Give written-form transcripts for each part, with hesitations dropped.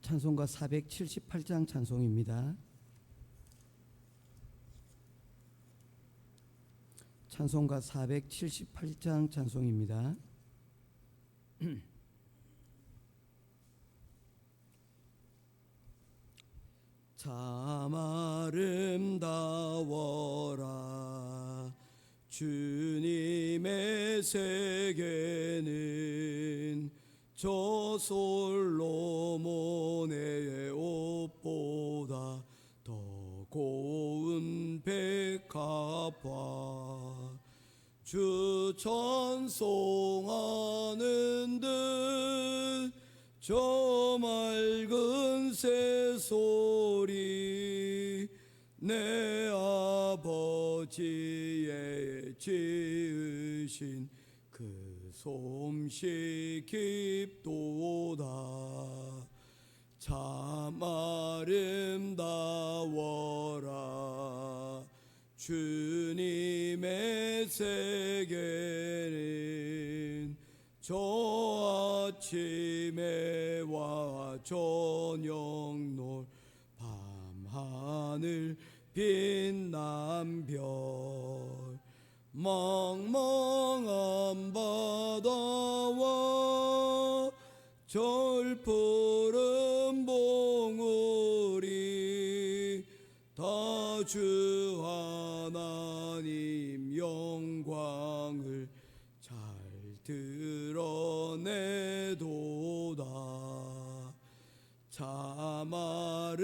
찬송가 478장 찬송입니다. 찬송가 478장 찬송입니다. 참 아름다워라 주님의 세계는 저 솔로몬의 옷보다 더 고운 백합화 주 찬송하는 듯 저 맑은 새소리 내 아버지의 지으신 그 솜씨 깊도다. 참 아름다워라 주님의 세계는 저 아침에와 저녁 놀 밤하늘 빛난 별 망망한 바다와 절푸른 봉우리 다 주 하나님 영광을 잘 드러내도다. 참 아름다워라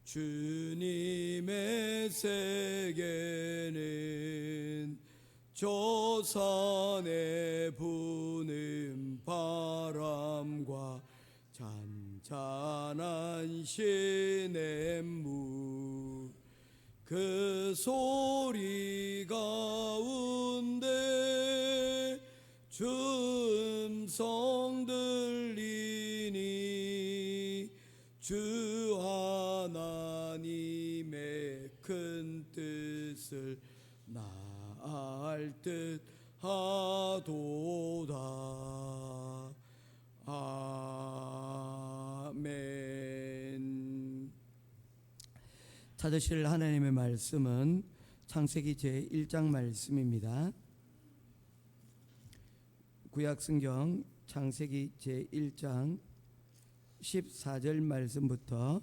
주님의 세계는 저 산에 부는 바람과 잔잔한 시냇물 그 소리 가운데 주 음성 들리니 주 하나님의 큰 뜻을 나을 듯 하도다. 아멘. 찾으실 하나님의 말씀은 창세기 제1장 말씀입니다. 구약성경 창세기 제1장 14절 말씀부터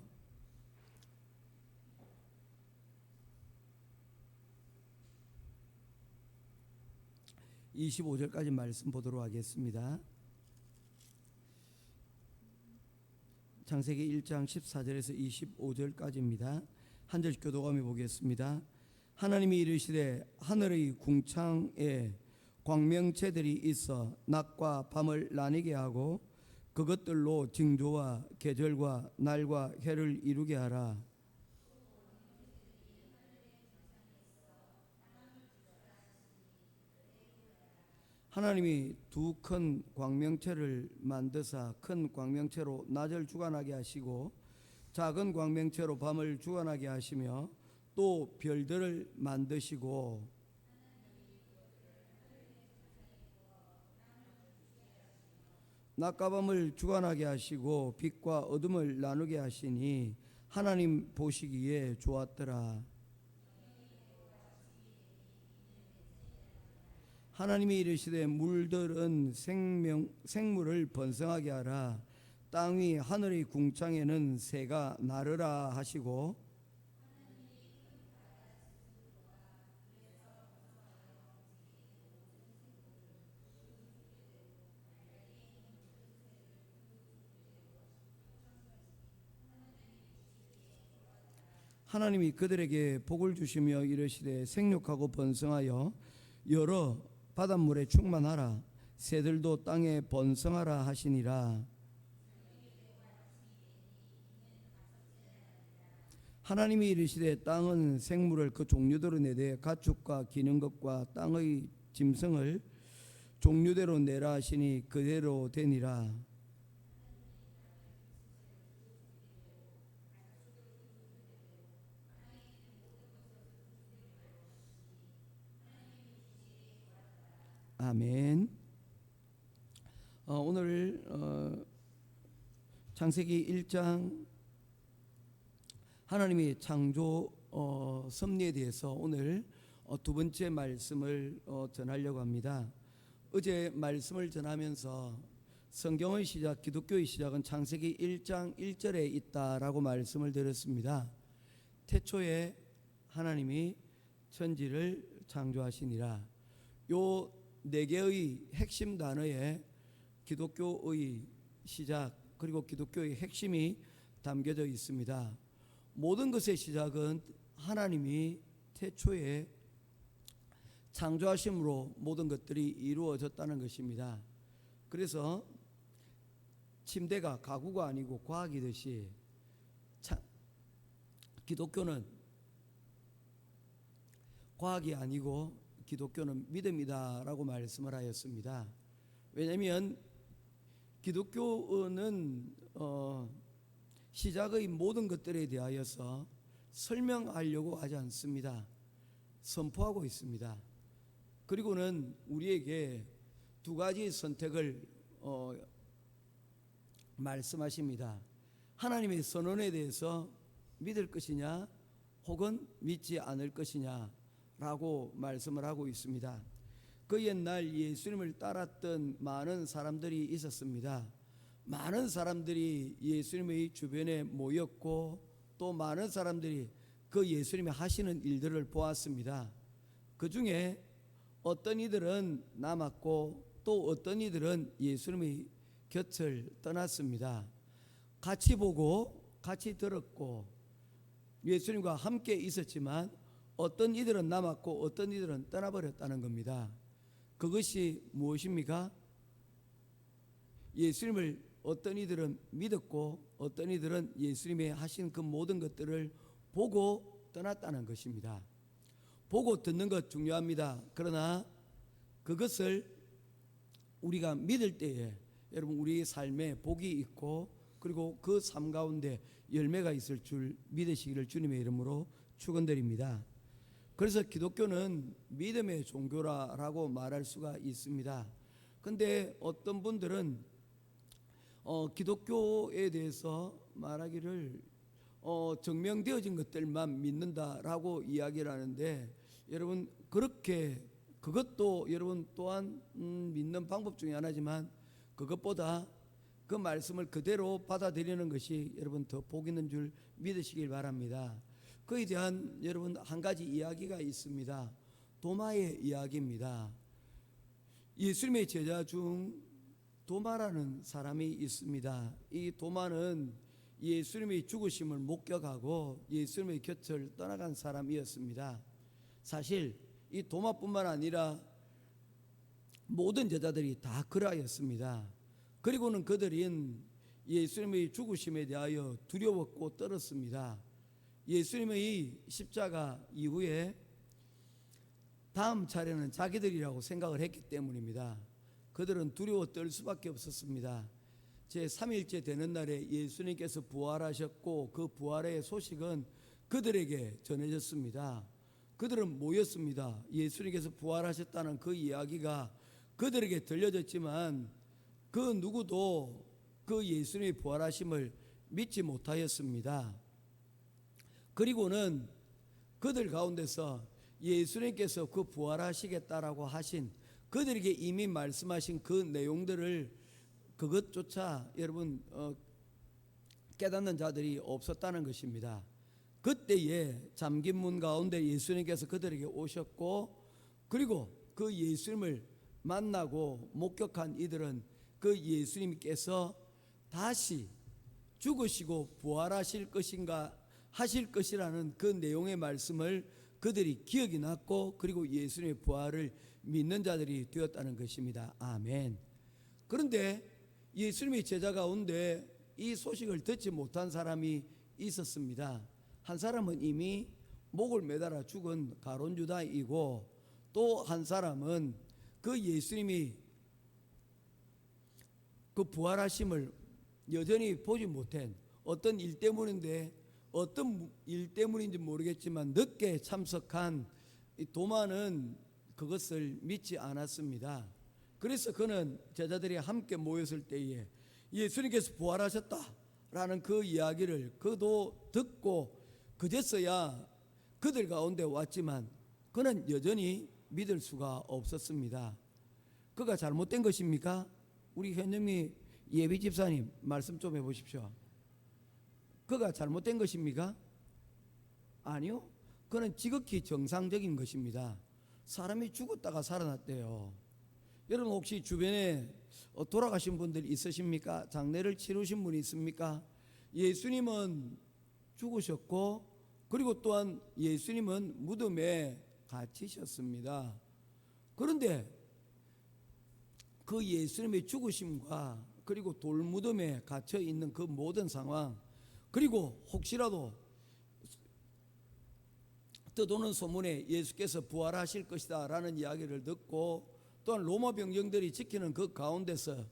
25절까지 말씀 보도록 하겠습니다. 창세기 1장 14절에서 25절까지입니다. 한 절씩 교독하며 보겠습니다. 하나님이 이르시되 하늘의 궁창에 광명체들이 있어 낮과 밤을 나뉘게 하고 그것들로 징조와 계절과 날과 해를 이루게 하라. 하나님이 두 큰 광명체를 만드사 큰 광명체로 낮을 주관하게 하시고 작은 광명체로 밤을 주관하게 하시며 또 별들을 만드시고 낮과 밤을 주관하게 하시고 빛과 어둠을 나누게 하시니 하나님 보시기에 좋았더라. 하나님이 이르시되 물들은 생물을 번성하게 하라. 땅 위 하늘의 궁창에는 새가 나르라 하시고 하나님이 그들에게 복을 주시며 이르시되 생육하고 번성하여 여러 바닷물에 충만하라. 새들도 땅에 번성하라 하시니라. 하나님이 이르시되 땅은 생물을 그 종류대로 내되 가축과 기는 것과 땅의 짐승을 종류대로 내라 하시니 그대로 되니라. 아멘. 오늘 창세기 1장 하나님의 창조 섭리에 대해서 오늘 두 번째 말씀을 전하려고 합니다. 어제 말씀을 전하면서 성경의 시작, 기독교의 시작은 창세기 1장 1절에 있다라고 말씀을 드렸습니다. 태초에 하나님이 천지를 창조하시니라. 요 네 개의 핵심 단어에 기독교의 시작 그리고 기독교의 핵심이 담겨져 있습니다. 모든 것의 시작은 하나님이 태초에 창조하심으로 모든 것들이 이루어졌다는 것입니다. 그래서 침대가 가구가 아니고 과학이듯이 기독교는 과학이 아니고 기독교는 믿음이다라고 말씀을 하였습니다. 왜냐하면 기독교는 시작의 모든 것들에 대하여서 설명하려고 하지 않습니다. 선포하고 있습니다. 그리고는 우리에게 두 가지 선택을 말씀하십니다. 하나님의 선언에 대해서 믿을 것이냐 혹은 믿지 않을 것이냐 라고 말씀을 하고 있습니다. 그 옛날 예수님을 따랐던 많은 사람들이 있었습니다. 많은 사람들이 예수님의 주변에 모였고 또 많은 사람들이 그 예수님이 하시는 일들을 보았습니다. 그 중에 어떤 이들은 남았고 또 어떤 이들은 예수님의 곁을 떠났습니다. 같이 보고 같이 들었고 예수님과 함께 있었지만 어떤 이들은 남았고 어떤 이들은 떠나버렸다는 겁니다. 그것이 무엇입니까? 예수님을 어떤 이들은 믿었고 어떤 이들은 예수님이 하신 그 모든 것들을 보고 떠났다는 것입니다. 보고 듣는 것 중요합니다. 그러나 그것을 우리가 믿을 때에 여러분 우리의 삶에 복이 있고 그리고 그 삶 가운데 열매가 있을 줄 믿으시기를 주님의 이름으로 축원드립니다. 그래서 기독교는 믿음의 종교라고 말할 수가 있습니다. 근데 어떤 분들은 기독교에 대해서 말하기를 증명되어진 것들만 믿는다라고 이야기를 하는데 여러분 그렇게 그것도 여러분 또한 믿는 방법 중에 하나지만 그것보다 그 말씀을 그대로 받아들이는 것이 여러분 더 복 있는 줄 믿으시길 바랍니다. 그에 대한 여러분 한 가지 이야기가 있습니다. 도마의 이야기입니다. 예수님의 제자 중 도마라는 사람이 있습니다. 이 도마는 예수님의 죽으심을 목격하고 예수님의 곁을 떠나간 사람이었습니다. 사실 이 도마뿐만 아니라 모든 제자들이 다 그러하였습니다. 그리고는 그들은 예수님의 죽으심에 대하여 두려웠고 떨었습니다. 예수님의 십자가 이후에 다음 차례는 자기들이라고 생각을 했기 때문입니다. 그들은 두려워 떨 수밖에 없었습니다. 제3일째 되는 날에 예수님께서 부활하셨고 그 부활의 소식은 그들에게 전해졌습니다. 그들은 모였습니다. 예수님께서 부활하셨다는 그 이야기가 그들에게 들려졌지만 그 누구도 그 예수님의 부활하심을 믿지 못하였습니다. 그리고는 그들 가운데서 예수님께서 그 부활하시겠다라고 하신 그들에게 이미 말씀하신 그 내용들을 그것조차 여러분 깨닫는 자들이 없었다는 것입니다. 그때에 잠긴 문 가운데 예수님께서 그들에게 오셨고 그리고 그 예수님을 만나고 목격한 이들은 그 예수님께서 다시 죽으시고 부활하실 것인가 하실 것이라는 그 내용의 말씀을 그들이 기억이 났고 그리고 예수님의 부활을 믿는 자들이 되었다는 것입니다. 아멘. 그런데 예수님의 제자 가운데 이 소식을 듣지 못한 사람이 있었습니다. 한 사람은 이미 목을 매달아 죽은 가룟 유다이고 또 한 사람은 그 예수님이 그 부활하심을 여전히 보지 못한 어떤 일 때문인데 어떤 일 때문인지 모르겠지만 늦게 참석한 이 도마는 그것을 믿지 않았습니다. 그래서 그는 제자들이 함께 모였을 때에 예수님께서 부활하셨다라는 그 이야기를 그도 듣고 그제서야 그들 가운데 왔지만 그는 여전히 믿을 수가 없었습니다. 그가 잘못된 것입니까? 우리 현영미 예비 집사님 말씀 좀 해보십시오. 그가 잘못된 것입니까? 아니요. 그는 지극히 정상적인 것입니다. 사람이 죽었다가 살아났대요. 여러분 혹시 주변에 돌아가신 분들 있으십니까? 장례를 치르신 분이 있습니까? 예수님은 죽으셨고 그리고 또한 예수님은 무덤에 갇히셨습니다. 그런데 그 예수님의 죽으심과 그리고 돌무덤에 갇혀 있는 그 모든 상황, 그리고 혹시라도 떠도는 소문에 예수께서 부활하실 것이다 라는 이야기를 듣고 또한 로마 병정들이 지키는 그 가운데서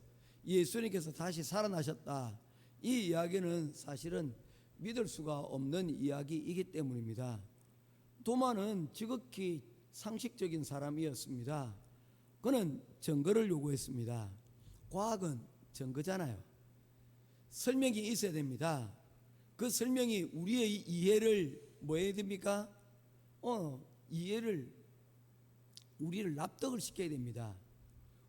예수님께서 다시 살아나셨다, 이 이야기는 사실은 믿을 수가 없는 이야기이기 때문입니다. 도마는 지극히 상식적인 사람이었습니다. 그는 증거를 요구했습니다. 과학은 증거잖아요. 설명이 있어야 됩니다. 그 설명이 우리의 이해를 뭐 해야 됩니까? 우리를 납득을 시켜야 됩니다.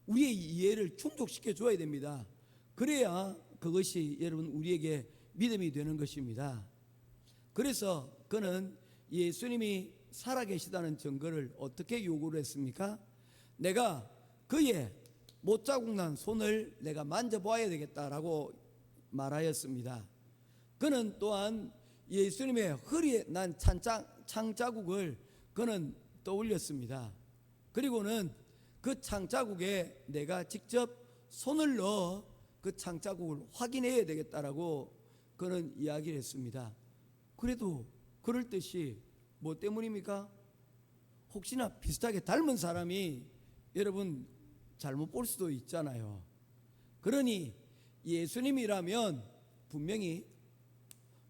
우리의 이해를 충족시켜 줘야 됩니다. 그래야 그것이 여러분 우리에게 믿음이 되는 것입니다. 그래서 그는 예수님이 살아계시다는 증거를 어떻게 요구를 했습니까? 내가 그의 못자국 난 손을 내가 만져봐야 되겠다라고 말하였습니다. 그는 또한 예수님의 허리에 난 창자국을 그는 떠올렸습니다. 그리고는 그 창자국에 내가 직접 손을 넣어 그 창자국을 확인해야 되겠다라고 그는 이야기를 했습니다. 그래도 그럴 듯이 뭐 때문입니까? 혹시나 비슷하게 닮은 사람이 여러분 잘못 볼 수도 있잖아요. 그러니 예수님이라면 분명히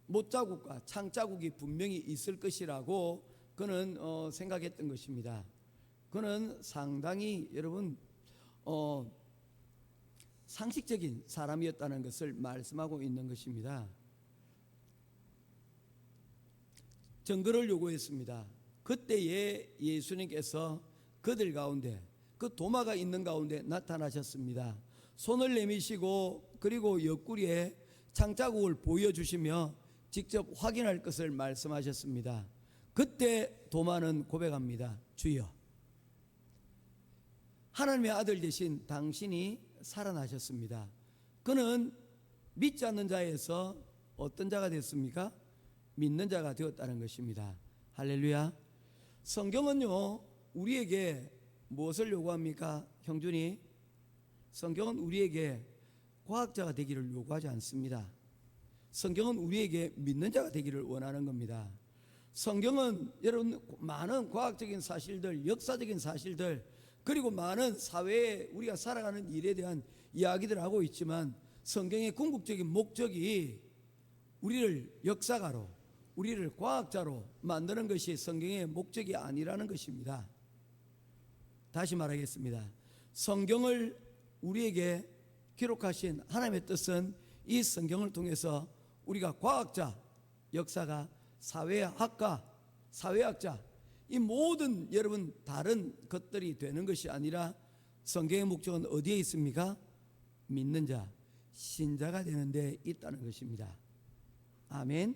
못자국과 창자국이 분명히 있을 것이라고 그는 생각했던 것입니다. 그는 상당히 여러분 상식적인 사람이었다는 것을 말씀하고 있는 것입니다. 증거를 요구했습니다. 그때에 예수님께서 그들 가운데 그 도마가 있는 가운데 나타나셨습니다. 손을 내미시고 그리고 옆구리에 창자국을 보여주시며 직접 확인할 것을 말씀하셨습니다. 그때 도마는 고백합니다. 주여, 하나님의 아들 되신 당신이 살아나셨습니다. 그는 믿지 않는 자에서 어떤 자가 됐습니까? 믿는 자가 되었다는 것입니다. 할렐루야. 성경은요 우리에게 무엇을 요구합니까? 형준이, 성경은 우리에게 과학자가 되기를 요구하지 않습니다. 성경은 우리에게 믿는 자가 되기를 원하는 겁니다. 성경은 여러분 많은 과학적인 사실들, 역사적인 사실들, 그리고 많은 사회에 우리가 살아가는 일에 대한 이야기들을 하고 있지만 성경의 궁극적인 목적이 우리를 역사가로, 우리를 과학자로 만드는 것이 성경의 목적이 아니라는 것입니다. 다시 말하겠습니다. 성경을 우리에게 기록하신 하나님의 뜻은 이 성경을 통해서 우리가 과학자, 역사가, 사회학자, 이 모든 여러분 다른 것들이 되는 것이 아니라 성경의 목적은 어디에 있습니까? 믿는 자, 신자가 되는 데 있다는 것입니다. 아멘.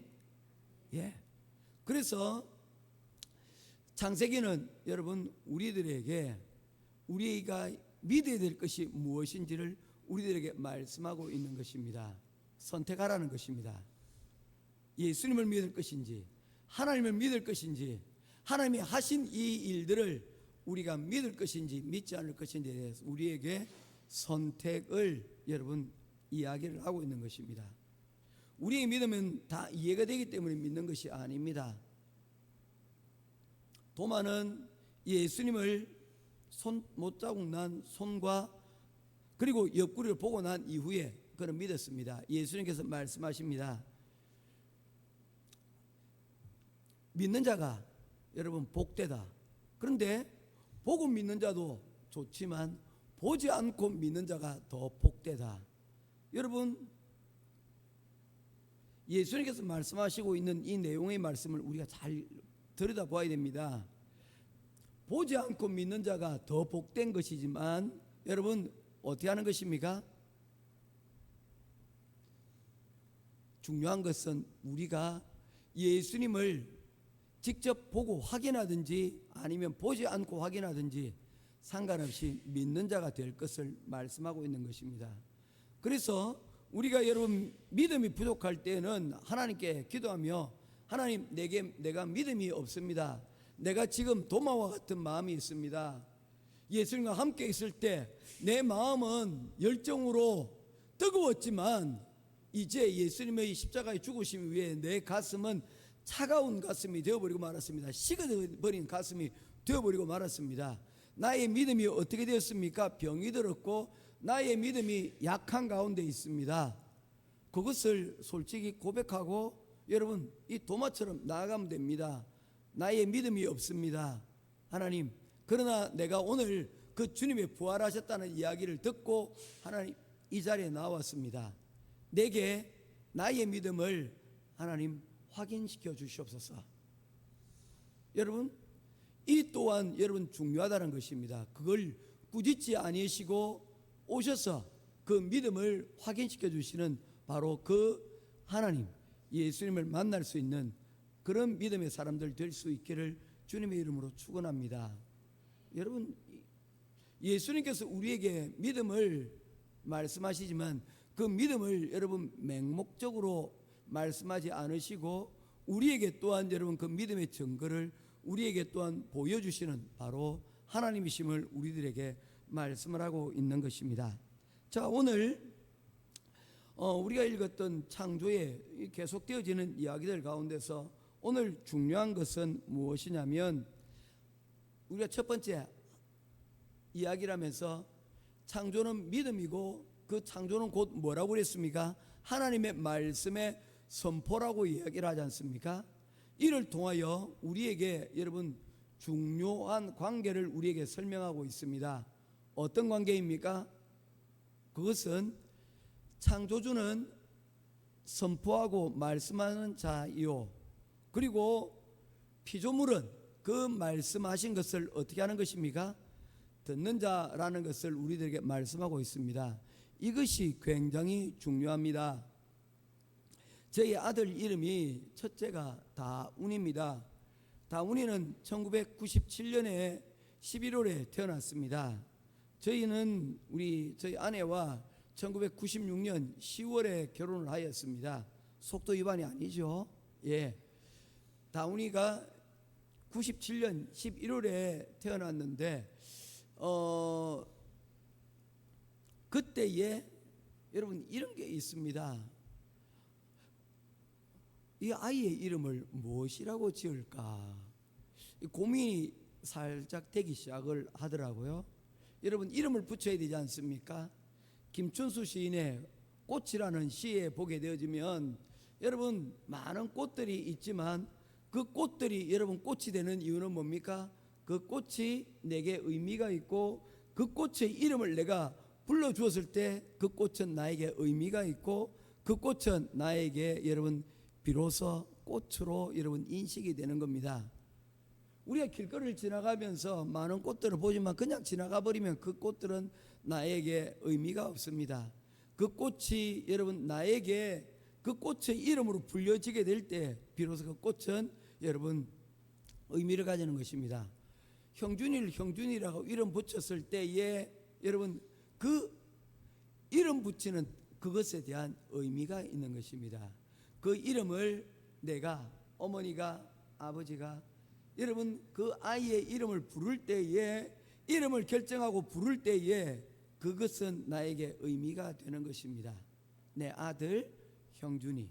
예. 그래서 창세기는 여러분 우리들에게 우리가 믿어야 될 것이 무엇인지를 우리들에게 말씀하고 있는 것입니다. 선택하라는 것입니다. 예수님을 믿을 것인지 하나님을 믿을 것인지, 하나님이 하신 이 일들을 우리가 믿을 것인지 믿지 않을 것인지에 대해서 우리에게 선택을 여러분 이야기를 하고 있는 것입니다. 우리의 믿음은 다 이해가 되기 때문에 믿는 것이 아닙니다. 도마는 예수님을 못자국 난 손과 그리고 옆구리를 보고 난 이후에 그는 믿었습니다. 예수님께서 말씀하십니다. 믿는 자가 여러분 복되다. 그런데 보고 믿는 자도 좋지만 보지 않고 믿는 자가 더 복되다. 여러분, 예수님께서 말씀하시고 있는 이 내용의 말씀을 우리가 잘 들여다봐야 됩니다. 보지 않고 믿는 자가 더 복된 것이지만 여러분 어떻게 하는 것입니까? 중요한 것은 우리가 예수님을 직접 보고 확인하든지 아니면 보지 않고 확인하든지 상관없이 믿는 자가 될 것을 말씀하고 있는 것입니다. 그래서 우리가 여러분 믿음이 부족할 때는 하나님께 기도하며 하나님, 내가 믿음이 없습니다. 내가 지금 도마와 같은 마음이 있습니다. 예수님과 함께 있을 때 내 마음은 열정으로 뜨거웠지만 이제 예수님의 십자가의 죽으심 위에 내 가슴은 차가운 가슴이 되어버리고 말았습니다. 식어버린 가슴이 되어버리고 말았습니다. 나의 믿음이 어떻게 되었습니까? 병이 들었고 나의 믿음이 약한 가운데 있습니다. 그것을 솔직히 고백하고 여러분 이 도마처럼 나아가면 됩니다. 나의 믿음이 없습니다. 하나님, 그러나 내가 오늘 그 주님의 부활하셨다는 이야기를 듣고 하나님 이 자리에 나왔습니다. 내게 나의 믿음을 하나님 확인시켜 주시옵소서. 여러분 이 또한 여러분 중요하다는 것입니다. 그걸 꾸짖지 아니시고 오셔서 그 믿음을 확인시켜 주시는 바로 그 하나님, 예수님을 만날 수 있는 그런 믿음의 사람들 될 수 있기를 주님의 이름으로 축원합니다. 여러분 예수님께서 우리에게 믿음을 말씀하시지만 그 믿음을 여러분 맹목적으로 말씀하지 않으시고 우리에게 또한 여러분 그 믿음의 증거를 우리에게 또한 보여주시는 바로 하나님이심을 우리들에게 말씀을 하고 있는 것입니다. 자, 오늘 우리가 읽었던 창조에 계속되어지는 이야기들 가운데서 오늘 중요한 것은 무엇이냐면 우리가 첫 번째 이야기라면서 창조는 믿음이고 그 창조는 곧 뭐라고 그랬습니까? 하나님의 말씀의 선포라고 이야기를 하지 않습니까? 이를 통하여 우리에게 여러분 중요한 관계를 우리에게 설명하고 있습니다. 어떤 관계입니까? 그것은 창조주는 선포하고 말씀하는 자이요, 그리고 피조물은 그 말씀하신 것을 어떻게 하는 것입니까? 듣는 자라는 것을 우리들에게 말씀하고 있습니다. 이것이 굉장히 중요합니다. 저희 아들 이름이 첫째가 다운입니다. 다운이는 1997년에 11월에 태어났습니다. 저희는 저희 아내와 1996년 10월에 결혼을 하였습니다. 속도 위반이 아니죠. 예. 다운이가 97년 11월에 태어났는데 그때에 여러분 이런 게 있습니다. 이 아이의 이름을 무엇이라고 지을까 고민이 살짝 되기 시작을 하더라고요. 여러분 이름을 붙여야 되지 않습니까? 김춘수 시인의 꽃이라는 시에 보게 되어지면 여러분 많은 꽃들이 있지만 그 꽃들이 여러분 꽃이 되는 이유는 뭡니까? 그 꽃이 내게 의미가 있고 그 꽃의 이름을 내가 불러주었을 때 그 꽃은 나에게 의미가 있고 그 꽃은 나에게 여러분 비로소 꽃으로 여러분 인식이 되는 겁니다. 우리가 길거리를 지나가면서 많은 꽃들을 보지만 그냥 지나가 버리면 그 꽃들은 나에게 의미가 없습니다. 그 꽃이 여러분 나에게 그 꽃의 이름으로 불려지게 될 때 비로소 그 꽃은 여러분 의미를 가지는 것입니다. 형준이를 형준이라고 이름 붙였을 때에 여러분 그 이름 붙이는 그것에 대한 의미가 있는 것입니다. 그 이름을 내가 어머니가 아버지가 여러분 그 아이의 이름을 부를 때에 이름을 결정하고 부를 때에 그것은 나에게 의미가 되는 것입니다. 내 아들 형준이.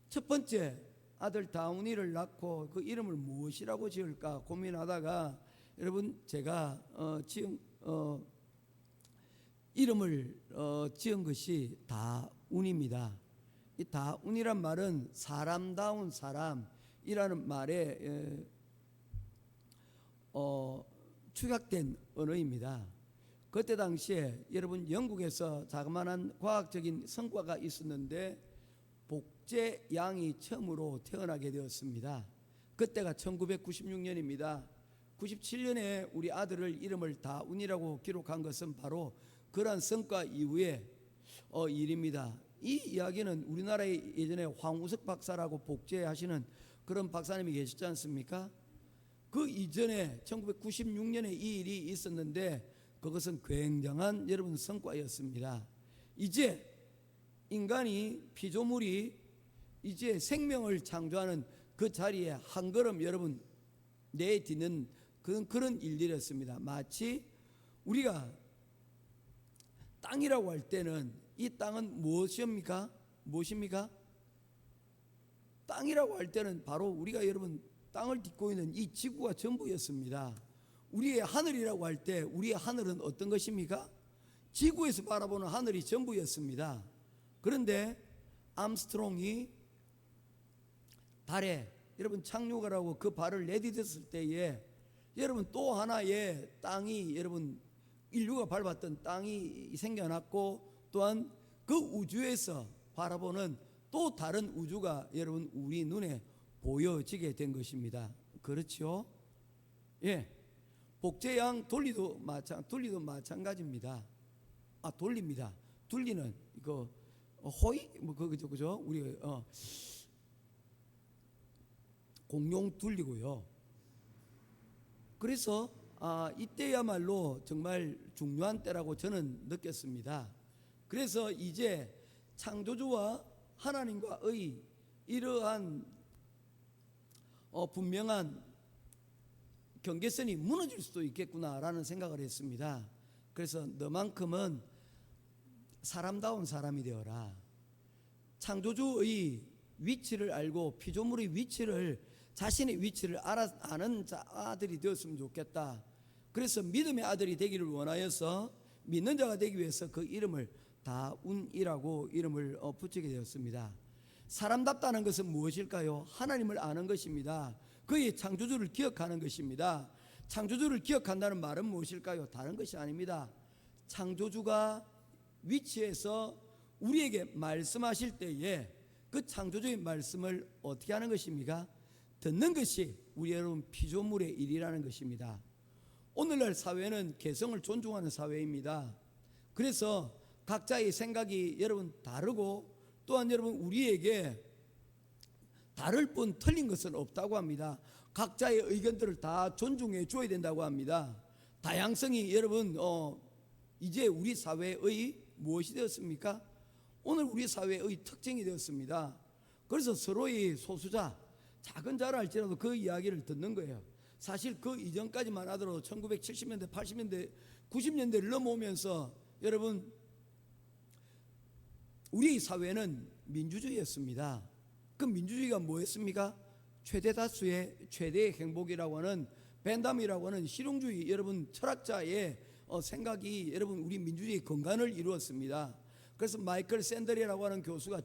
첫 번째 아들 다운이를 낳고 그 이름을 무엇이라고 지을까 고민하다가 여러분 제가 이름을 지은 것이 다운입니다. 이 다운이란 말은 사람다운 사람이라는 말에 축약된 언어입니다. 그때 당시에 여러분 영국에서 자그마한 과학적인 성과가 있었는데 복제양이 처음으로 태어나게 되었습니다. 그때가 1996년입니다. 97년에 우리 아들을 이름을 다운이라고 기록한 것은 바로 그러한 성과 이후에 일입니다. 이 이야기는 우리나라에 예전에 황우석 박사라고 복제하시는 그런 박사님이 계시지 않습니까? 그 이전에 1996년에 이 일이 있었는데 그것은 굉장한 여러분 성과였습니다. 이제 인간이 피조물이 이제 생명을 창조하는 그 자리에 한 걸음 여러분 내딛는 그런 일들이었습니다. 마치 우리가 땅이라고 할 때는 이 땅은 무엇입니까? 땅이라고 할 때는 바로 우리가 여러분 땅을 딛고 있는 이 지구가 전부였습니다. 우리의 하늘이라고 할 때 우리의 하늘은 어떤 것입니까? 지구에서 바라보는 하늘이 전부였습니다. 그런데 암스트롱이 달에 여러분 착륙을 하고 그 발을 내디뎠을 때에 여러분 또 하나의 땅이 여러분 인류가 밟았던 땅이 생겨났고 또한 그 우주에서 바라보는 또 다른 우주가 여러분 우리 눈에 보여지게 된 것입니다. 그렇죠? 예. 복제양 돌리도 마찬가지입니다. 돌립니다. 둘리는 이거 호이 그죠? 우리 공룡 둘리고요. 그래서 이때야말로 정말 중요한 때라고 저는 느꼈습니다. 그래서 이제 창조주와 하나님과의 이러한 분명한 경계선이 무너질 수도 있겠구나라는 생각을 했습니다. 그래서 너만큼은 사람다운 사람이 되어라. 창조주의 위치를 알고 피조물의 위치를 자신의 위치를 아는 아들이 되었으면 좋겠다. 그래서 믿음의 아들이 되기를 원하여서 믿는 자가 되기 위해서 그 이름을 다운이라고 이름을 붙이게 되었습니다. 사람답다는 것은 무엇일까요? 하나님을 아는 것입니다. 그의 창조주를 기억하는 것입니다. 창조주를 기억한다는 말은 무엇일까요? 다른 것이 아닙니다. 창조주가 위치해서 우리에게 말씀하실 때에 그 창조주의 말씀을 어떻게 하는 것입니까? 듣는 것이 우리 여러분 피조물의 일이라는 것입니다. 오늘날 사회는 개성을 존중하는 사회입니다. 그래서 각자의 생각이 여러분 다르고 또한 여러분 우리에게 다를 뿐 틀린 것은 없다고 합니다. 각자의 의견들을 다 존중해 줘야 된다고 합니다. 다양성이 여러분 이제 우리 사회의 무엇이 되었습니까? 오늘 우리 사회의 특징이 되었습니다. 그래서 서로의 소수자 작은 자라 할지라도 그 이야기를 듣는 거예요. 사실 그 이전까지만 하더라도 1970년대 80년대 90년대를 넘어오면서 여러분 우리 사회는 민주주의였습니다. 그 민주주의가 뭐였습니까? 최대 다수의 최대의 행복이라고 하는 벤담이라고 하는 실용주의 여러분 철학자의 생각이 여러분 우리 민주주의의 근간을 이루었습니다. 그래서 마이클 샌델이라고 하는 교수가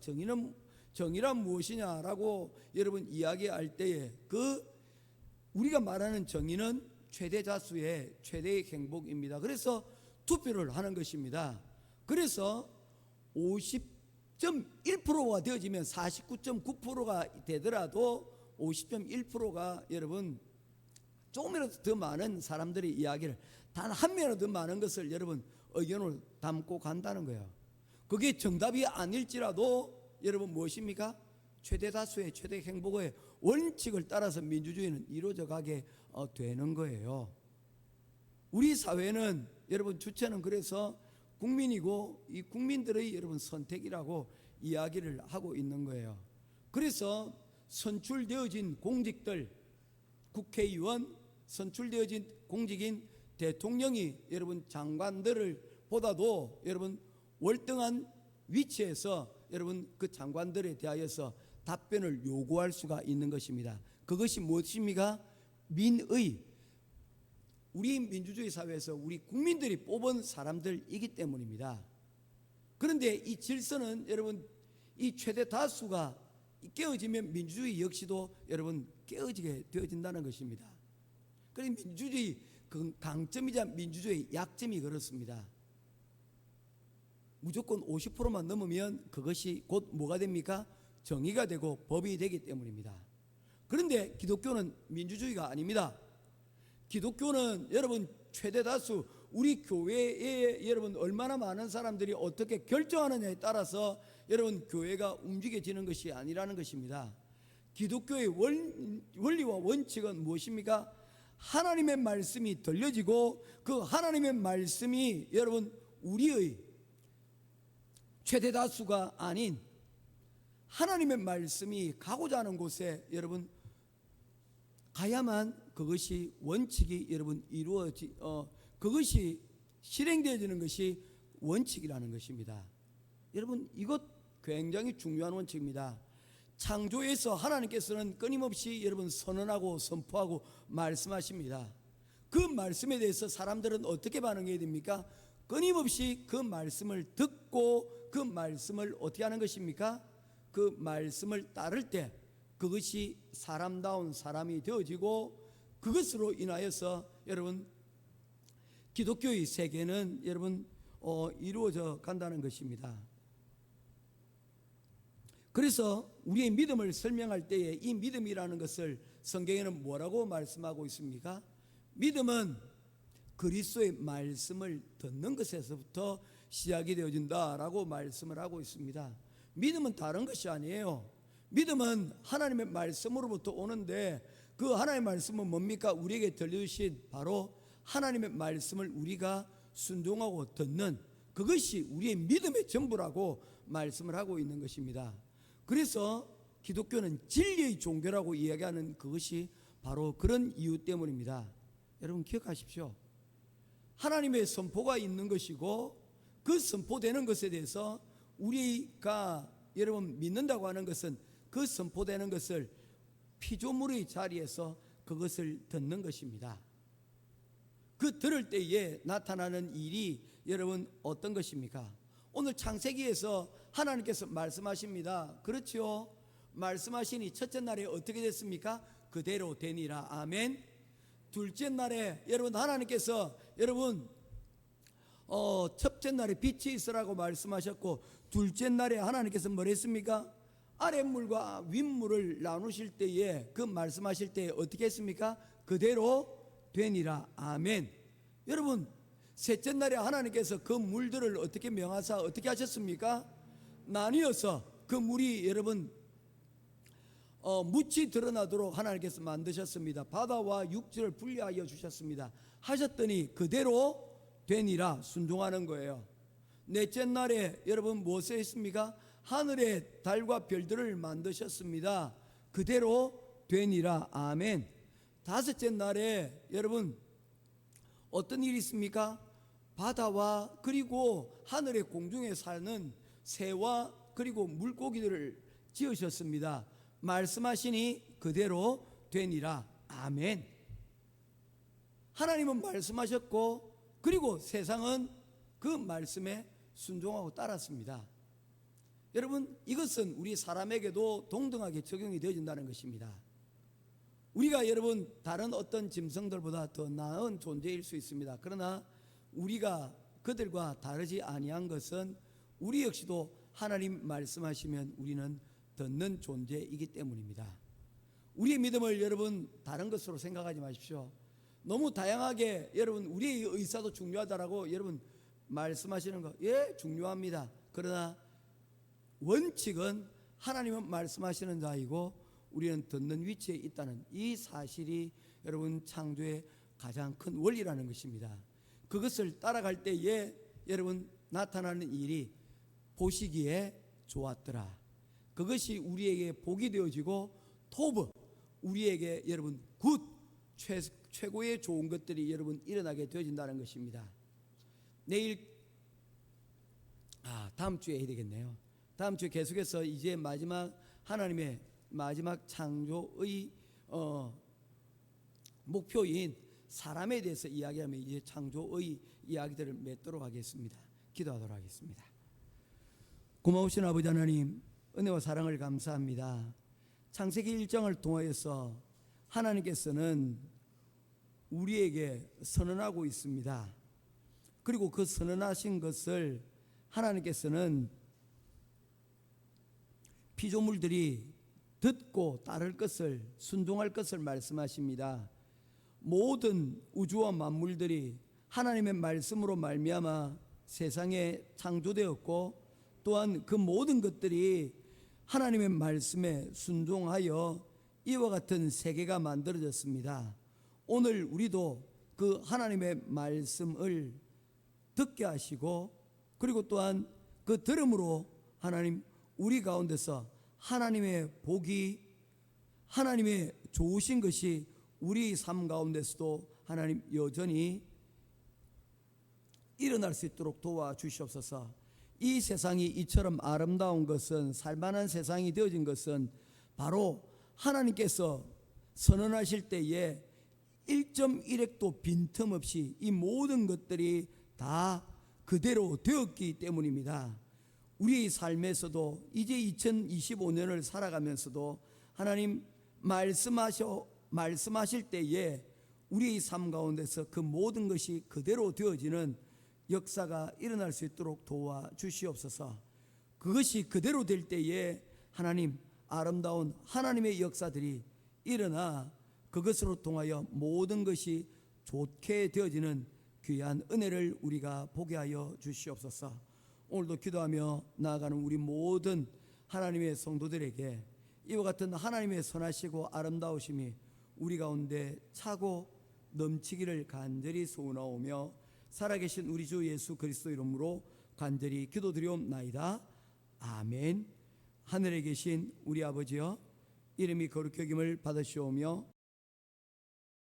정의란 무엇이냐라고 여러분 이야기할 때에 그 우리가 말하는 정의는 최대 다수의 최대의 행복입니다. 그래서 투표를 하는 것입니다. 그래서 50.1%가 되어지면 49.9%가 되더라도 50.1%가 여러분 조금이라도 더 많은 사람들의 이야기를 단 한 명이라도 더 많은 것을 여러분 의견을 담고 간다는 거예요. 그게 정답이 아닐지라도 여러분 무엇입니까? 최대 다수의 최대 행복의 원칙을 따라서 민주주의는 이루어져 가게 되는 거예요. 우리 사회는 여러분 주체는 그래서 국민이고 이 국민들의 여러분 선택이라고 이야기를 하고 있는 거예요. 그래서 선출되어진 공직들, 국회의원, 선출되어진 공직인 대통령이 여러분 장관들을 보다도 여러분 월등한 위치에서 여러분 그 장관들에 대하여서 답변을 요구할 수가 있는 것입니다. 그것이 무엇입니까? 민의, 우리 민주주의 사회에서 우리 국민들이 뽑은 사람들이기 때문입니다. 그런데 이 질서는 여러분 이 최대 다수가 깨어지면 민주주의 역시도 여러분 깨어지게 되어진다는 것입니다. 그래서 민주주의 그 강점이자 민주주의 약점이 그렇습니다. 무조건 50%만 넘으면 그것이 곧 뭐가 됩니까? 정의가 되고 법이 되기 때문입니다. 그런데 기독교는 민주주의가 아닙니다. 기독교는 여러분 최대 다수 우리 교회에 여러분 얼마나 많은 사람들이 어떻게 결정하느냐에 따라서 여러분 교회가 움직여지는 것이 아니라는 것입니다. 기독교의 원리와 원칙은 무엇입니까? 하나님의 말씀이 들려지고 그 하나님의 말씀이 여러분 우리의 최대 다수가 아닌 하나님의 말씀이 가고자 하는 곳에 여러분 가야만 그것이 원칙이 여러분 그것이 실행되어지는 것이 원칙이라는 것입니다. 여러분 이것 굉장히 중요한 원칙입니다. 창조에서 하나님께서는 끊임없이 여러분 선언하고 선포하고 말씀하십니다. 그 말씀에 대해서 사람들은 어떻게 반응해야 됩니까? 끊임없이 그 말씀을 듣고 그 말씀을 어떻게 하는 것입니까? 그 말씀을 따를 때 그것이 사람다운 사람이 되어지고 그것으로 인하여서 여러분 기독교의 세계는 여러분 이루어져 간다는 것입니다. 그래서 우리의 믿음을 설명할 때에 이 믿음이라는 것을 성경에는 뭐라고 말씀하고 있습니까? 믿음은 그리스도의 말씀을 듣는 것에서부터 시작이 되어진다라고 말씀을 하고 있습니다. 믿음은 다른 것이 아니에요. 믿음은 하나님의 말씀으로부터 오는데 그 하나님의 말씀은 뭡니까? 우리에게 들려주신 바로 하나님의 말씀을 우리가 순종하고 듣는 그것이 우리의 믿음의 전부라고 말씀을 하고 있는 것입니다. 그래서 기독교는 진리의 종교라고 이야기하는 그것이 바로 그런 이유 때문입니다. 여러분 기억하십시오. 하나님의 선포가 있는 것이고 그 선포되는 것에 대해서 우리가 여러분 믿는다고 하는 것은 그 선포되는 것을 피조물의 자리에서 그것을 듣는 것입니다. 그 들을 때에 나타나는 일이 여러분 어떤 것입니까? 오늘 창세기에서 하나님께서 말씀하십니다. 그렇지요? 말씀하시니 첫째 날에 어떻게 됐습니까? 그대로 되니라. 아멘. 둘째 날에 여러분 하나님께서 여러분 첫째 날에 빛이 있으라고 말씀하셨고 둘째 날에 하나님께서 뭘 했습니까? 아랫물과 윗물을 나누실 때에 그 말씀하실 때에 어떻게 했습니까? 그대로 되니라. 아멘. 여러분 셋째 날에 하나님께서 그 물들을 어떻게 명하사 어떻게 하셨습니까? 나뉘어서 그 물이 여러분 묻히 드러나도록 하나님께서 만드셨습니다. 바다와 육지를 분리하여 주셨습니다. 하셨더니 그대로 되니라. 순종하는 거예요. 넷째 날에 여러분 무엇을 했습니까? 하늘의 달과 별들을 만드셨습니다. 그대로 되니라. 아멘. 다섯째 날에 여러분 어떤 일이 있습니까? 바다와 그리고 하늘의 공중에 사는 새와 그리고 물고기들을 지으셨습니다. 말씀하시니 그대로 되니라. 아멘. 하나님은 말씀하셨고 그리고 세상은 그 말씀에 순종하고 따랐습니다. 여러분 이것은 우리 사람에게도 동등하게 적용이 되어진다는 것입니다. 우리가 여러분 다른 어떤 짐승들보다 더 나은 존재일 수 있습니다. 그러나 우리가 그들과 다르지 아니한 것은 우리 역시도 하나님 말씀하시면 우리는 듣는 존재이기 때문입니다. 우리의 믿음을 여러분 다른 것으로 생각하지 마십시오. 너무 다양하게 여러분 우리의 의사도 중요하다라고 여러분 말씀하시는 거 중요합니다. 그러나 원칙은 하나님은 말씀하시는 자이고 우리는 듣는 위치에 있다는 이 사실이 여러분 창조의 가장 큰 원리라는 것입니다. 그것을 따라갈 때에 여러분 나타나는 일이 보시기에 좋았더라. 그것이 우리에게 복이 되어지고 토브 우리에게 여러분 굿 최고의 좋은 것들이 여러분 일어나게 되어진다는 것입니다. 내일 다음 주에 해야 되겠네요. 다음 주에 계속해서 이제 마지막 하나님의 마지막 창조의 목표인 사람에 대해서 이야기하면 이제 창조의 이야기들을 맺도록 하겠습니다. 기도하도록 하겠습니다. 고마우신 아버지 하나님 은혜와 사랑을 감사합니다. 창세기 1장을 통하여서 하나님께서는 우리에게 선언하고 있습니다. 그리고 그 선언하신 것을 하나님께서는 피조물들이 듣고 따를 것을, 순종할 것을 말씀하십니다. 모든 우주와 만물들이 하나님의 말씀으로 말미암아 세상에 창조되었고, 또한 그 모든 것들이 하나님의 말씀에 순종하여 이와 같은 세계가 만들어졌습니다. 오늘 우리도 그 하나님의 말씀을 듣게 하시고, 그리고 또한 그 들음으로 하나님 우리 가운데서 하나님의 복이, 하나님의 좋으신 것이 우리 삶 가운데서도 하나님 여전히 일어날 수 있도록 도와주시옵소서. 이 세상이 이처럼 아름다운 것은, 살만한 세상이 되어진 것은 바로 하나님께서 선언하실 때에 1.1핵도 빈틈없이 이 모든 것들이 다 그대로 되었기 때문입니다. 우리의 삶에서도 이제 2025년을 살아가면서도 하나님 말씀하실 때에 우리의 삶 가운데서 그 모든 것이 그대로 되어지는 역사가 일어날 수 있도록 도와주시옵소서. 그것이 그대로 될 때에 하나님 아름다운 하나님의 역사들이 일어나 그것으로 통하여 모든 것이 좋게 되어지는 귀한 은혜를 우리가 보게 하여 주시옵소서. 오늘도 기도하며 나아가는 우리 모든 하나님의 성도들에게 이와 같은 하나님의 선하시고 아름다우심이 우리 가운데 차고 넘치기를 간절히 소원하오며, 살아계신 우리 주 예수 그리스도 이름으로 간절히 기도드리옵나이다. 아멘. 하늘에 계신 우리 아버지여, 이름이 거룩히 여김을 받으시오며